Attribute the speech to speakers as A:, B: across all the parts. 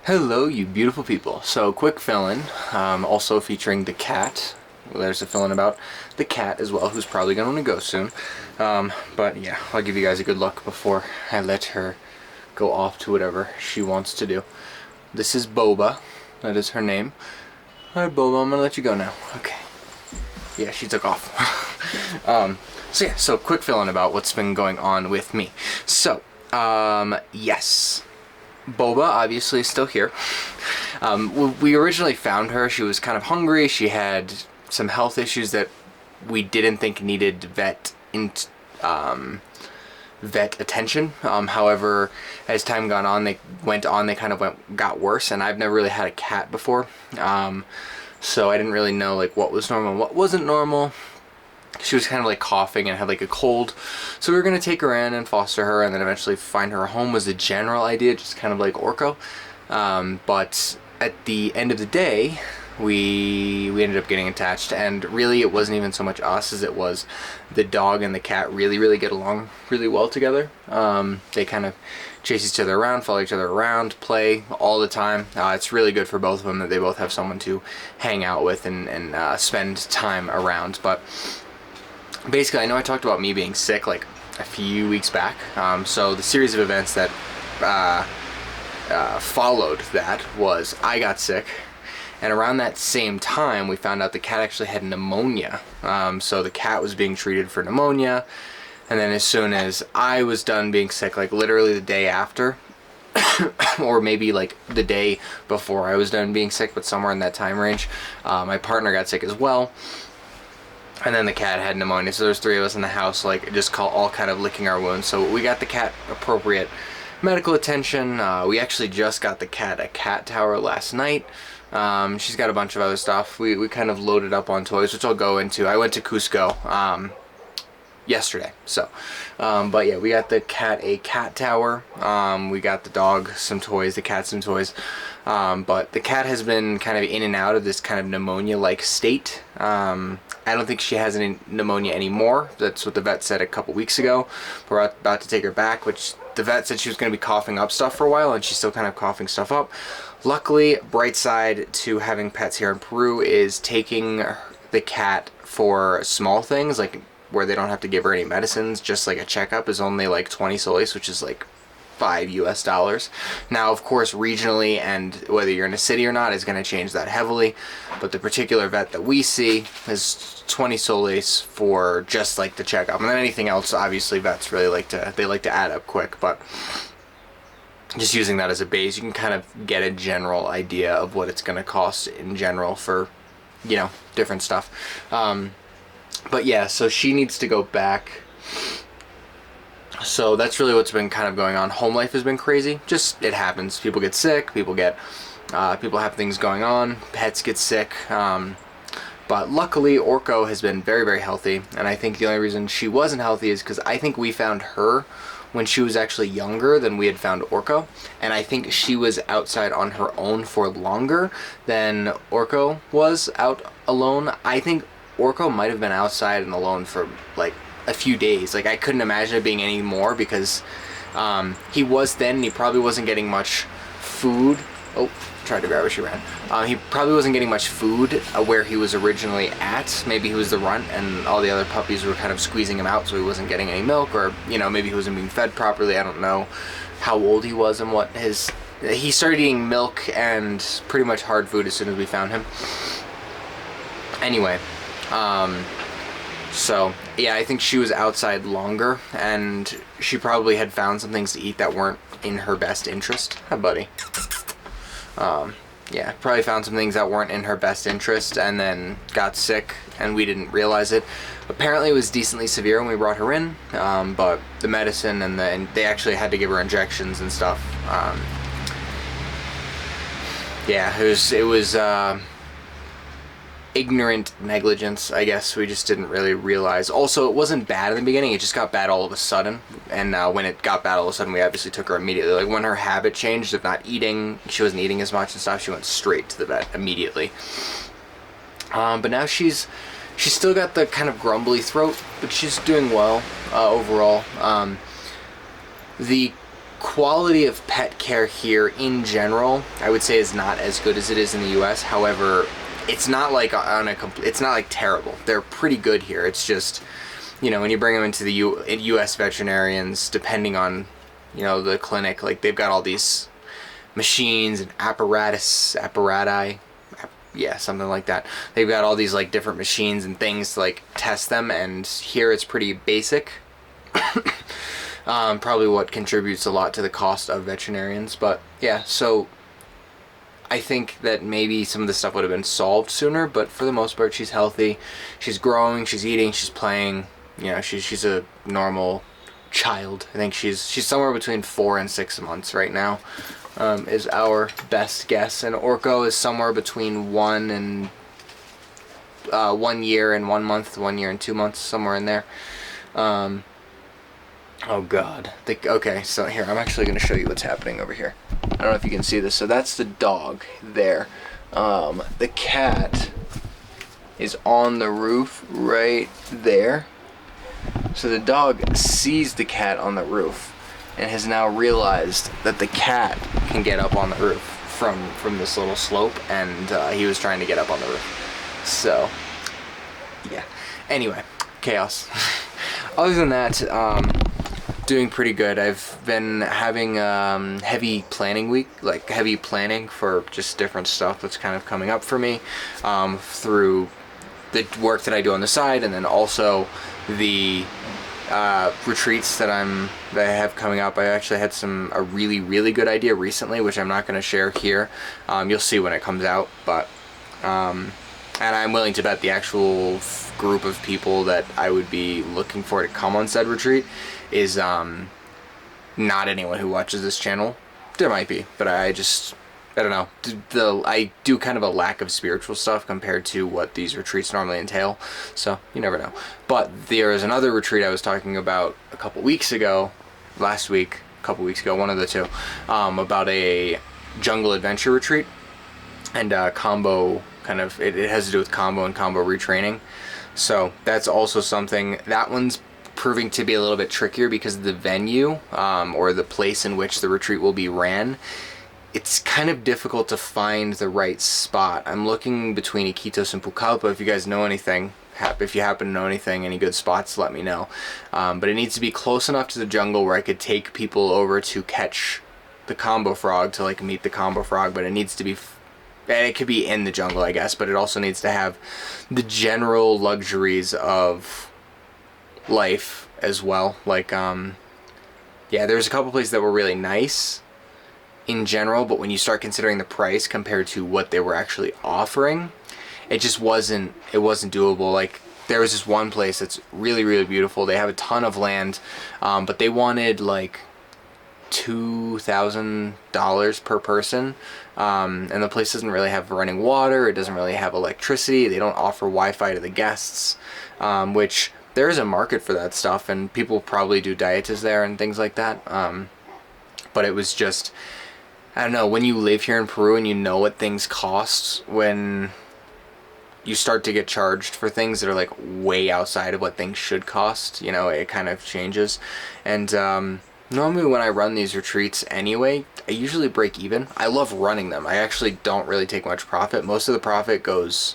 A: Hello, you beautiful people. So, quick fill-in, also featuring the cat. Well, there's a fill-in about the cat as well, who's probably going to go soon. But yeah, I'll give you guys a good look before I let her go off to whatever she wants to do. This is Boba. That is her name. Alright, Boba, I'm going to let you go now. Okay. Yeah, she took off. So quick fill-in about what's been going on with me. So, yes. Boba obviously is still here. We originally found her. She was kind of hungry. She had some health issues that we didn't think needed vet attention. However, as time got on, they kind of got worse. And I've never really had a cat before, so I didn't really know like what was normal and what wasn't normal. She was kind of like coughing and had like a cold, so we were gonna take her in and foster her and then eventually find her a home was the general idea, just kind of like Orko. But at the end of the day, we ended up getting attached, and really it wasn't even so much us as it was the dog and the cat really get along really well together. They kind of chase each other around, follow each other around, play all the time. It's really good for both of them that they both have someone to hang out with and spend time around. But basically, I know I talked about me being sick like a few weeks back. So the series of events that followed that was I got sick, and around that same time we found out the cat actually had pneumonia. So the cat was being treated for pneumonia, and then as soon as I was done being sick, like literally the day after, or maybe like the day before I was done being sick, but somewhere in that time range, my partner got sick as well. And then the cat had pneumonia, so there's 3 of us in the house, like, just all kind of licking our wounds. So we got the cat appropriate medical attention. We actually just got the cat a cat tower last night. She's got a bunch of other stuff. We kind of loaded up on toys, which I'll go into. I went to Cusco yesterday, so. But yeah, we got the cat a cat tower. We got the dog some toys, the cat some toys. But the cat has been kind of in and out of this kind of pneumonia-like state. I don't think she has any pneumonia anymore. That's what the vet said a couple weeks ago. We're about to take her back, which the vet said she was going to be coughing up stuff for a while, and she's still kind of coughing stuff up. Luckily, bright side to having pets here in Peru is taking the cat for small things, like where they don't have to give her any medicines, just like a checkup, is only like 20 soles, which is like $5 US. Now, of course, regionally and whether you're in a city or not is going to change that heavily, but the particular vet that we see is 20 soles for just like the checkup, and then anything else, obviously vets really like to add up quick, but just using that as a base, you can kind of get a general idea of what it's going to cost in general for, you know, different stuff. But yeah, so she needs to go back. So that's really what's been kind of going on. Home life has been crazy. Just, it happens. People get sick. People have things going on. Pets get sick. But luckily, Orko has been very healthy. And I think the only reason she wasn't healthy is because I think we found her when she was actually younger than we had found Orko. And I think she was outside on her own for longer than Orko was out alone. I think Orko might have been outside and alone for like a few days. Like, I couldn't imagine it being any more because he was thin and he probably wasn't getting much food. Oh, tried to grab her, she ran. He probably wasn't getting much food where he was originally at. Maybe he was the runt and all the other puppies were kind of squeezing him out, so he wasn't getting any milk, or, you know, maybe he wasn't being fed properly. I don't know how old he was and what he started eating milk and pretty much hard food as soon as we found him. Anyway, so yeah, I think she was outside longer, and she probably had found some things to eat that weren't in her best interest. Hi, buddy. Yeah, probably found some things that weren't in her best interest, and then got sick, and we didn't realize it. Apparently, it was decently severe when we brought her in, but the medicine and they actually had to give her injections and stuff. Yeah, it was ignorant negligence, I guess. We just didn't really realize. Also, it wasn't bad in the beginning, it just got bad all of a sudden, and when it got bad all of a sudden, we obviously took her immediately. Like, when her habit changed of not eating, she wasn't eating as much and stuff, she went straight to the vet immediately. But now she's still got the kind of grumbly throat, but she's doing well overall. The quality of pet care here in general, I would say, is not as good as it is in the U.S. However, it's not like it's not like terrible. They're pretty good here. It's just, you know, when you bring them into the U.S. veterinarians, depending on, you know, the clinic, like they've got all these machines and apparati, yeah, something like that. They've got all these like different machines and things to like test them, and here it's pretty basic. Probably what contributes a lot to the cost of veterinarians. But yeah, so I think that maybe some of the stuff would have been solved sooner, but for the most part, she's healthy, she's growing, she's eating, she's playing. You know, she's a normal child. I think she's somewhere between 4 and 6 months right now, is our best guess. And Orko is somewhere between 1 year and 1 month, 1 year and 2 months, somewhere in there. Oh God. Okay, so here, I'm actually going to show you what's happening over here. I don't know if you can see this. So that's the dog there. The cat is on the roof right there. So the dog sees the cat on the roof and has now realized that the cat can get up on the roof from this little slope, and he was trying to get up on the roof. So, yeah. Anyway, chaos. Other than that, doing pretty good. I've been having heavy planning week, like heavy planning for just different stuff that's kind of coming up for me through the work that I do on the side, and then also the retreats that I have coming up. I actually had a really good idea recently, which I'm not going to share here. You'll see when it comes out, but and I'm willing to bet the actual group of people that I would be looking for to come on said retreat is not anyone who watches this channel. There might be, but I don't know. I do kind of a lack of spiritual stuff compared to what these retreats normally entail, so you never know. But there is another retreat I was talking about a couple weeks ago, one of the two, about a jungle adventure retreat, and combo kind of, it has to do with combo and combo retraining. So that's also something, that one's proving to be a little bit trickier because of the venue, or the place in which the retreat will be ran. It's kind of difficult to find the right spot. I'm looking between Iquitos and Pucallpa. If you guys know anything, if you happen to know anything, any good spots, let me know. But it needs to be close enough to the jungle where I could take people over to catch the combo frog, to like meet the combo frog, but it needs to be, and it could be in the jungle, I guess, but it also needs to have the general luxuries of life as well. Like, yeah, there's a couple places that were really nice in general, but when you start considering the price compared to what they were actually offering, it just wasn't doable. Like, there was this one place that's really beautiful. They have a ton of land, but they wanted like $2,000 per person, and the place doesn't really have running water, it doesn't really have electricity, they don't offer Wi-Fi to the guests, which there is a market for that stuff, and people probably do dietas there and things like that, but it was just, I don't know, when you live here in Peru and you know what things cost, when you start to get charged for things that are like way outside of what things should cost, you know, it kind of changes. And normally when I run these retreats anyway, I usually break even. I love running them. I actually don't really take much profit. Most of the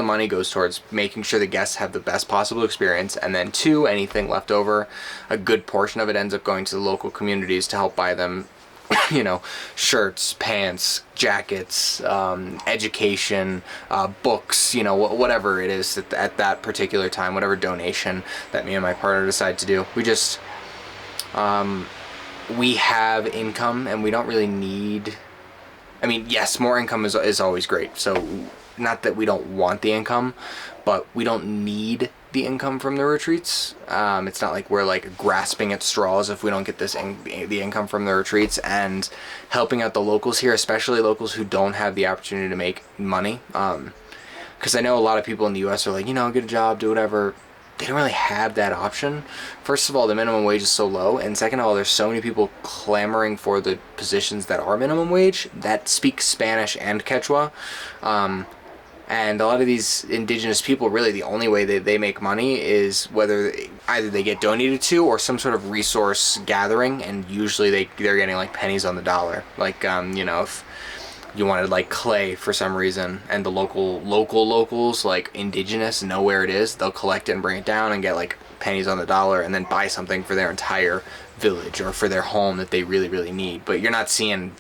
A: money goes towards making sure the guests have the best possible experience, and then two, anything left over, a good portion of it ends up going to the local communities to help buy them, you know, shirts, pants, jackets, education, books, you know, whatever it is at that particular time, whatever donation that me and my partner decide to do. We just, we have income, and we don't really need, I mean, yes, more income is always great. So not that we don't want the income, but we don't need the income from the retreats. It's not like we're like grasping at straws if we don't get the income from the retreats, and helping out the locals here, especially locals who don't have the opportunity to make money. Because I know a lot of people in the US are like, you know, get a job, do whatever. They don't really have that option. First of all, the minimum wage is so low, and second of all, there's so many people clamoring for the positions that are minimum wage that speak Spanish and Quechua. And a lot of these indigenous people, really the only way they make money is whether either they get donated to or some sort of resource gathering, and usually they're getting like pennies on the dollar. Like you know, if you wanted like clay for some reason and the locals like indigenous know where it is, they'll collect it and bring it down and get like pennies on the dollar and then buy something for their entire village or for their home that they really need. But you're not seeing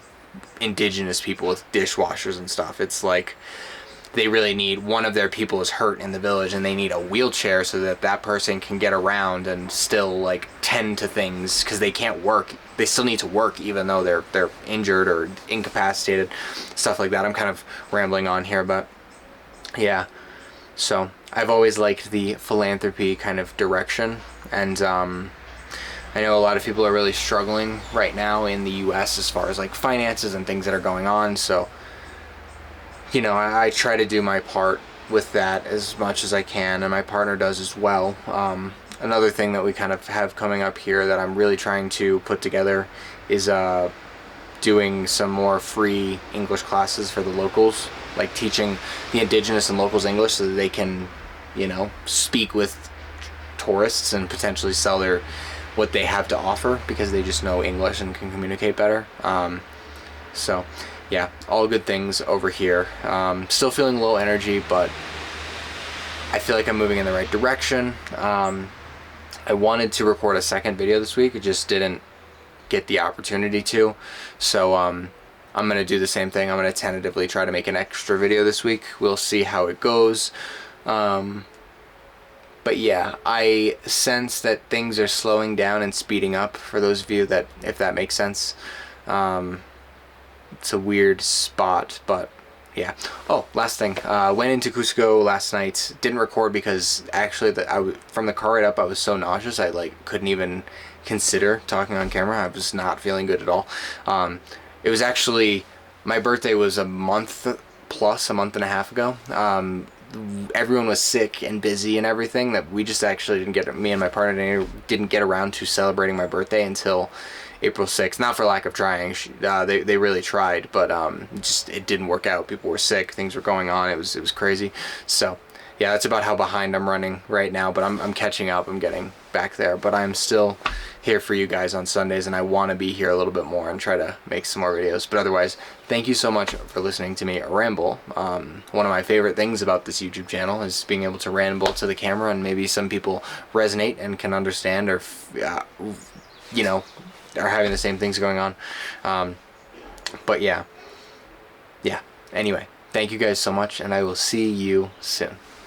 A: indigenous people with dishwashers and stuff. It's like they really need, one of their people is hurt in the village and they need a wheelchair so that that person can get around and still like tend to things, because they can't work. They still need to work even though they're injured or incapacitated, stuff like that. I'm kind of rambling on here, but yeah. So I've always liked the philanthropy kind of direction, and I know a lot of people are really struggling right now in the US as far as like finances and things that are going on. So you know, I try to do my part with that as much as I can, and my partner does as well. Another thing that we kind of have coming up here that I'm really trying to put together is doing some more free English classes for the locals, like teaching the indigenous and locals English so that they can, you know, speak with tourists and potentially sell what they have to offer because they just know English and can communicate better. So yeah, all good things over here. Still feeling low energy, but I feel like I'm moving in the right direction. I wanted to record a second video this week. I just didn't get the opportunity to. So I'm going to do the same thing. I'm going to tentatively try to make an extra video this week. We'll see how it goes. But yeah, I sense that things are slowing down and speeding up for those of you that, if that makes sense. It's a weird spot, but yeah. Oh, last thing. Went into Cusco last night. Didn't record because actually from the car ride up I was so nauseous I like couldn't even consider talking on camera. I was not feeling good at all. It was actually, my birthday was a month and a half ago. Everyone was sick and busy and everything that we just actually me and my partner didn't get around to celebrating my birthday until April 6th. Not for lack of trying. They really tried, but it didn't work out. People were sick, things were going on. It was crazy. So yeah, that's about how behind I'm running right now, but I'm catching up. I'm getting back there, but I'm still here for you guys on Sundays, and I want to be here a little bit more and try to make some more videos. But otherwise, thank you so much for listening to me ramble. One of my favorite things about this YouTube channel is being able to ramble to the camera, and maybe some people resonate and can understand, or you know, are having the same things going on. But yeah. Anyway, thank you guys so much, and I will see you soon.